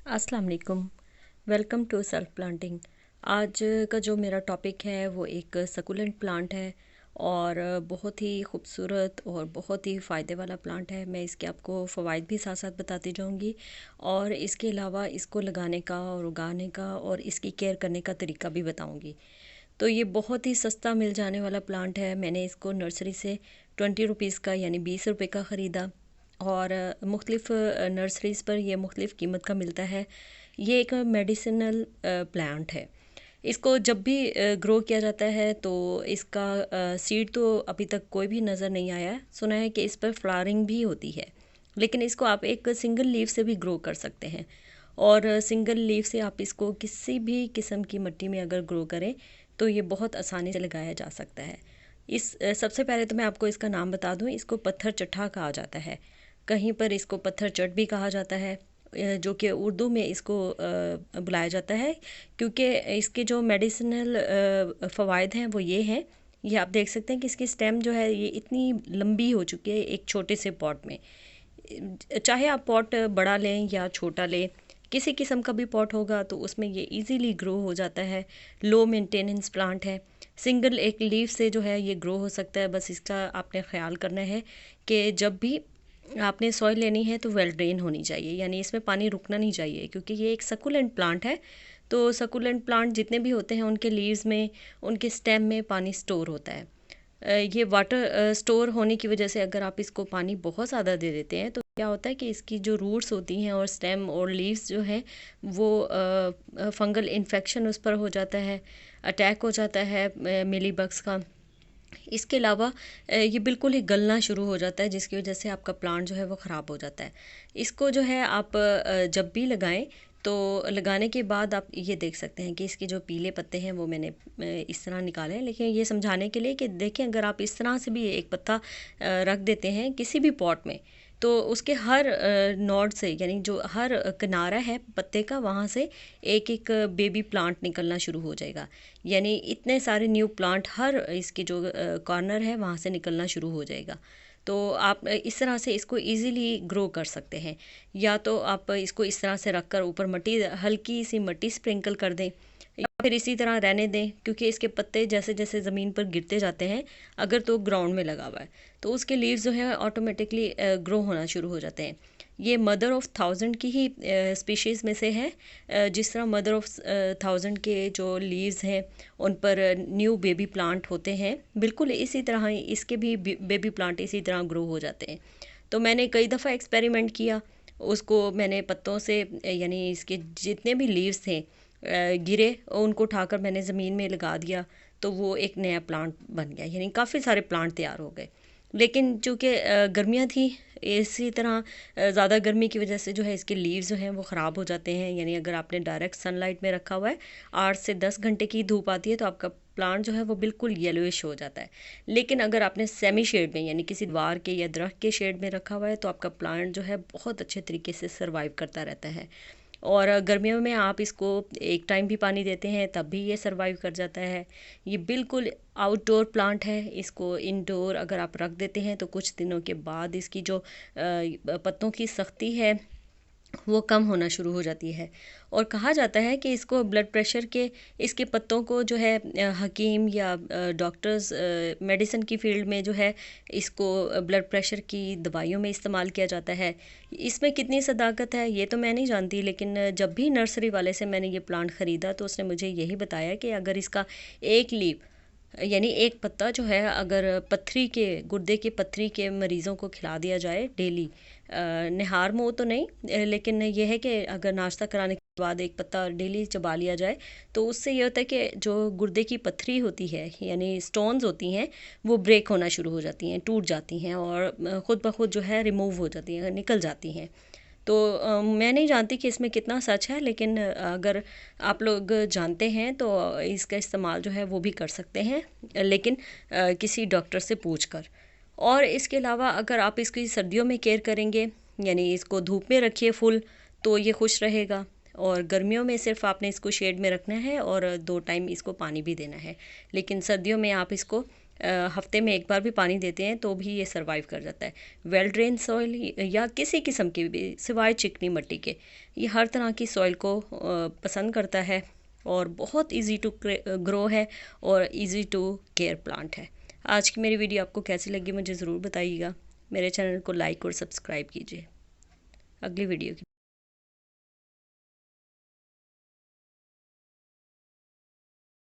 अस्सलाम वालेकुम। Welcome to self planting. आज का जो मेरा टॉपिक है वो एक सकुलेंट प्लांट है और बहुत ही खूबसूरत और बहुत ही फ़ायदे वाला प्लांट है। मैं इसके आपको फ़वाइद भी साथ साथ बताती जाऊंगी और इसके अलावा इसको लगाने का और उगाने का और इसकी केयर करने का तरीका भी बताऊंगी। तो ये बहुत ही सस्ता मिल जाने वाला प्लांट है। मैंने इसको नर्सरी से 20 रुपीज़ का यानी 20 रुपये का ख़रीदा और मुख्तलिफ़ नर्सरीज़ पर यह मुख्तलिफ़ कीमत का मिलता है। ये एक मेडिसिनल प्लांट है। इसको जब भी ग्रो किया जाता है तो इसका सीड तो अभी तक कोई भी नज़र नहीं आया है। सुना है कि इस पर फ्लावरिंग भी होती है, लेकिन इसको आप एक सिंगल लीफ से भी ग्रो कर सकते हैं और सिंगल लीफ से आप इसको किसी भी किस्म की मिट्टी में अगर ग्रो करें तो ये बहुत आसानी से लगाया जा सकता है। सबसे पहले तो मैं आपको इसका नाम बता दूं, इसको पत्थर चट्टा कहा जाता है। कहीं पर इसको पत्थर चट भी कहा जाता है, जो कि उर्दू में इसको बुलाया जाता है, क्योंकि इसके जो मेडिसिनल फ़वाइद हैं वो ये हैं। ये आप देख सकते हैं कि इसकी स्टेम जो है ये इतनी लंबी हो चुकी है एक छोटे से पॉट में। चाहे आप पॉट बड़ा लें या छोटा लें, किसी किस्म का भी पॉट होगा तो उसमें ये इजीली ग्रो हो जाता है। लो मेंटेनेंस प्लांट है। सिंगल एक लीफ से जो है ये ग्रो हो सकता है। बस इसका आपने ख्याल करना है कि जब भी आपने सॉइल लेनी है तो वेल ड्रेन होनी चाहिए, यानी इसमें पानी रुकना नहीं चाहिए, क्योंकि ये एक सकुलेंट प्लांट है। तो सकुलेंट प्लांट जितने भी होते हैं उनके लीव्स में, उनके स्टेम में पानी स्टोर होता है। ये वाटर स्टोर होने की वजह से अगर आप इसको पानी बहुत ज़्यादा दे देते हैं तो क्या होता है कि इसकी जो रूट्स होती हैं और स्टेम और लीव्स जो हैं वो फंगल इन्फेक्शन उस पर हो जाता है, अटैक हो जाता है मिली बग्स का। इसके अलावा ये बिल्कुल ही गलना शुरू हो जाता है, जिसकी वजह से आपका प्लांट जो है वो ख़राब हो जाता है। इसको जो है आप जब भी लगाएं तो लगाने के बाद आप ये देख सकते हैं कि इसके जो पीले पत्ते हैं वो मैंने इस तरह निकाले हैं। लेकिन ये समझाने के लिए कि देखें, अगर आप इस तरह से भी एक पत्ता रख देते हैं किसी भी पॉट में तो उसके हर नोड से, यानी जो हर किनारा है पत्ते का, वहाँ से एक एक बेबी प्लांट निकलना शुरू हो जाएगा। यानी इतने सारे न्यू प्लांट हर इसके जो कॉर्नर है वहाँ से निकलना शुरू हो जाएगा। तो आप इस तरह से इसको इजीली ग्रो कर सकते हैं। या तो आप इसको इस तरह से रख कर ऊपर मिट्टी, हल्की सी मिट्टी स्प्रिंकल कर दें, या फिर इसी तरह रहने दें, क्योंकि इसके पत्ते जैसे जैसे ज़मीन पर गिरते जाते हैं, अगर तो ग्राउंड में लगा हुआ है तो उसके लीव्स जो है ऑटोमेटिकली ग्रो होना शुरू हो जाते हैं। ये मदर ऑफ़ थाउजेंड की ही स्पीशीज़ में से है। जिस तरह मदर ऑफ़ थाउजेंड के जो लीव्स हैं उन पर न्यू बेबी प्लांट होते हैं, बिल्कुल इसी तरह ही इसके भी बेबी प्लांट इसी तरह ग्रो हो जाते हैं। तो मैंने कई दफ़ा एक्सपेरिमेंट किया, उसको मैंने पत्तों से यानी इसके जितने भी लीव्स थे गिरे, उनको उठाकर मैंने ज़मीन में लगा दिया तो वो एक नया प्लांट बन गया, यानी काफ़ी सारे प्लांट तैयार हो गए। लेकिन चूँकि गर्मियाँ थी, इसी तरह ज़्यादा गर्मी की वजह से जो है इसके लीव्स जो हैं वो ख़राब हो जाते हैं। यानी अगर आपने डायरेक्ट सनलाइट में रखा हुआ है, 8 से 10 घंटे की धूप आती है तो आपका प्लांट जो है वो बिल्कुल येलोइश हो जाता है। लेकिन अगर आपने सेमी शेड में, यानी किसी दीवार के या दरख्त के शेड में रखा हुआ है, तो आपका प्लांट जो है बहुत अच्छे तरीके से सर्वाइव करता रहता है। और गर्मियों में आप इसको एक टाइम भी पानी देते हैं तब भी ये सर्वाइव कर जाता है। ये बिल्कुल आउटडोर प्लांट है। इसको इंडोर अगर आप रख देते हैं तो कुछ दिनों के बाद इसकी जो पत्तों की सख्ती है वो कम होना शुरू हो जाती है। और कहा जाता है कि इसको ब्लड प्रेशर के, इसके पत्तों को जो है हकीम या डॉक्टर्स मेडिसिन की फील्ड में जो है इसको ब्लड प्रेशर की दवाइयों में इस्तेमाल किया जाता है। इसमें कितनी सदाकत है ये तो मैं नहीं जानती, लेकिन जब भी नर्सरी वाले से मैंने ये प्लांट ख़रीदा तो उसने मुझे यही बताया कि अगर इसका एक लीफ, यानी एक पत्ता जो है, अगर पथरी के, गुर्दे की पथरी के मरीज़ों को खिला दिया जाए डेली, निहार मुँह तो नहीं, लेकिन यह है कि अगर नाश्ता कराने के बाद एक पत्ता डेली चबा लिया जाए तो उससे ये होता है कि जो गुर्दे की पथरी होती है, यानी स्टोन्स होती हैं, वो ब्रेक होना शुरू हो जाती हैं, टूट जाती हैं और ख़ुद ब खुद जो है रिमूव हो जाती हैं, निकल जाती हैं। तो मैं नहीं जानती कि इसमें कितना सच है, लेकिन अगर आप लोग जानते हैं तो इसका इस्तेमाल जो है वो भी कर सकते हैं, लेकिन किसी डॉक्टर से पूछ कर। और इसके अलावा अगर आप इसकी सर्दियों में केयर करेंगे, यानी इसको धूप में रखिए फुल, तो ये खुश रहेगा। और गर्मियों में सिर्फ आपने इसको शेड में रखना है और 2 टाइम इसको पानी भी देना है। लेकिन सर्दियों में आप इसको हफ्ते में एक बार भी पानी देते हैं तो भी ये सरवाइव कर जाता है। वेल ड्रेन सॉइल या किसी किस्म की भी, सिवाय चिकनी मिट्टी के, ये हर तरह की सॉइल को पसंद करता है और बहुत इजी टू ग्रो है और इजी टू केयर प्लांट है। आज की मेरी वीडियो आपको कैसी लगी मुझे ज़रूर बताइएगा। मेरे चैनल को लाइक और सब्सक्राइब कीजिए। अगली वीडियो की